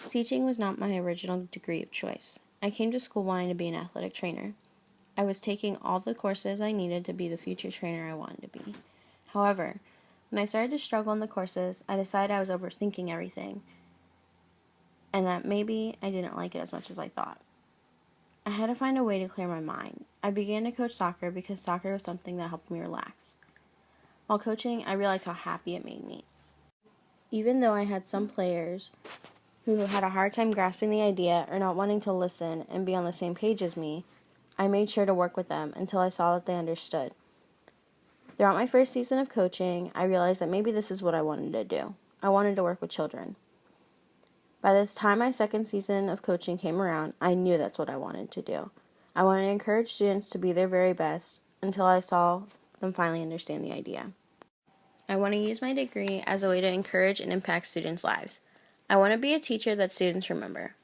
Teaching was not my original degree of choice. I came to school wanting to be an athletic trainer. I was taking all the courses I needed to be the future trainer I wanted to be. However, when I started to struggle in the courses, I decided I was overthinking everything and that maybe I didn't like it as much as I thought. I had to find a way to clear my mind. I began to coach soccer because soccer was something that helped me relax. While coaching, I realized how happy it made me. Even though I had some players who had a hard time grasping the idea or not wanting to listen and be on the same page as me, I made sure to work with them until I saw that they understood. Throughout my first season of coaching, I realized that maybe this is what I wanted to do. I wanted to work with children. By the time my second season of coaching came around, I knew that's what I wanted to do. I wanted to encourage students to be their very best until I saw them finally understand the idea. I want to use my degree as a way to encourage and impact students' lives. I want to be a teacher that students remember.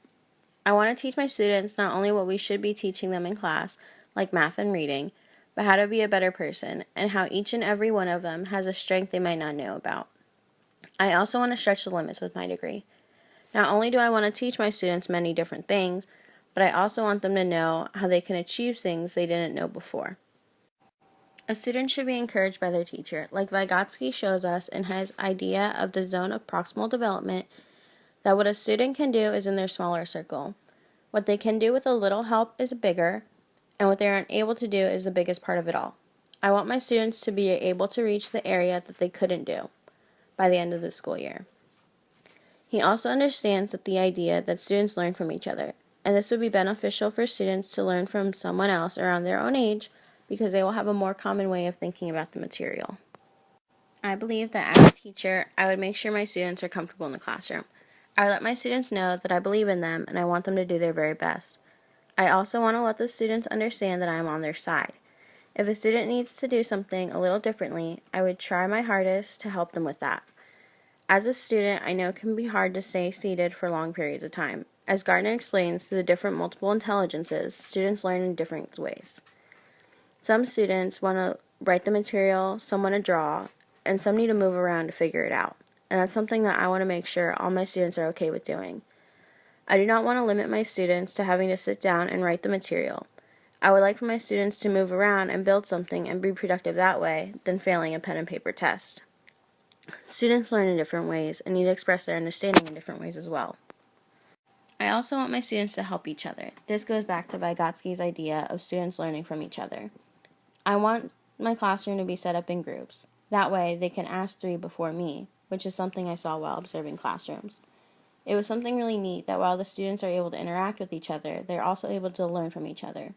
I want to teach my students not only what we should be teaching them in class, like math and reading, but how to be a better person and how each and every one of them has a strength they might not know about. I also want to stretch the limits with my degree. Not only do I want to teach my students many different things, but I also want them to know how they can achieve things they didn't know before. A student should be encouraged by their teacher, like Vygotsky shows us in his idea of the zone of proximal development, that what a student can do is in their smaller circle. What they can do with a little help is bigger, and what they are unable to do is the biggest part of it all. I want my students to be able to reach the area that they couldn't do by the end of the school year. He also understands that the idea that students learn from each other, and this would be beneficial for students to learn from someone else around their own age because they will have a more common way of thinking about the material. I believe that as a teacher, I would make sure my students are comfortable in the classroom. I would let my students know that I believe in them and I want them to do their very best. I also want to let the students understand that I am on their side. If a student needs to do something a little differently, I would try my hardest to help them with that. As a student, I know it can be hard to stay seated for long periods of time. As Gardner explains, through the different multiple intelligences, students learn in different ways. Some students want to write the material, some want to draw, and some need to move around to figure it out. And that's something that I want to make sure all my students are okay with doing. I do not want to limit my students to having to sit down and write the material. I would like for my students to move around and build something and be productive that way than failing a pen and paper test. Students learn in different ways and need to express their understanding in different ways as well. I also want my students to help each other. This goes back to Vygotsky's idea of students learning from each other. I want my classroom to be set up in groups. That way they can ask 3 before me, which is something I saw while observing classrooms. It was something really neat that while the students are able to interact with each other, they're also able to learn from each other.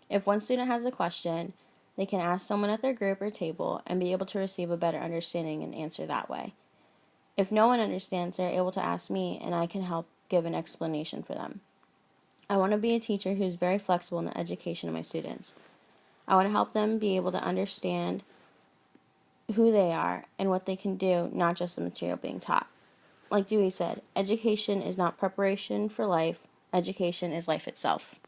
If one student has a question, they can ask someone at their group or table and be able to receive a better understanding and answer that way. If no one understands, they're able to ask me and I can help give an explanation for them. I want to be a teacher who's very flexible in the education of my students. I want to help them be able to understand who they are and what they can do, not just the material being taught. Like Dewey said, education is not preparation for life, education is life itself.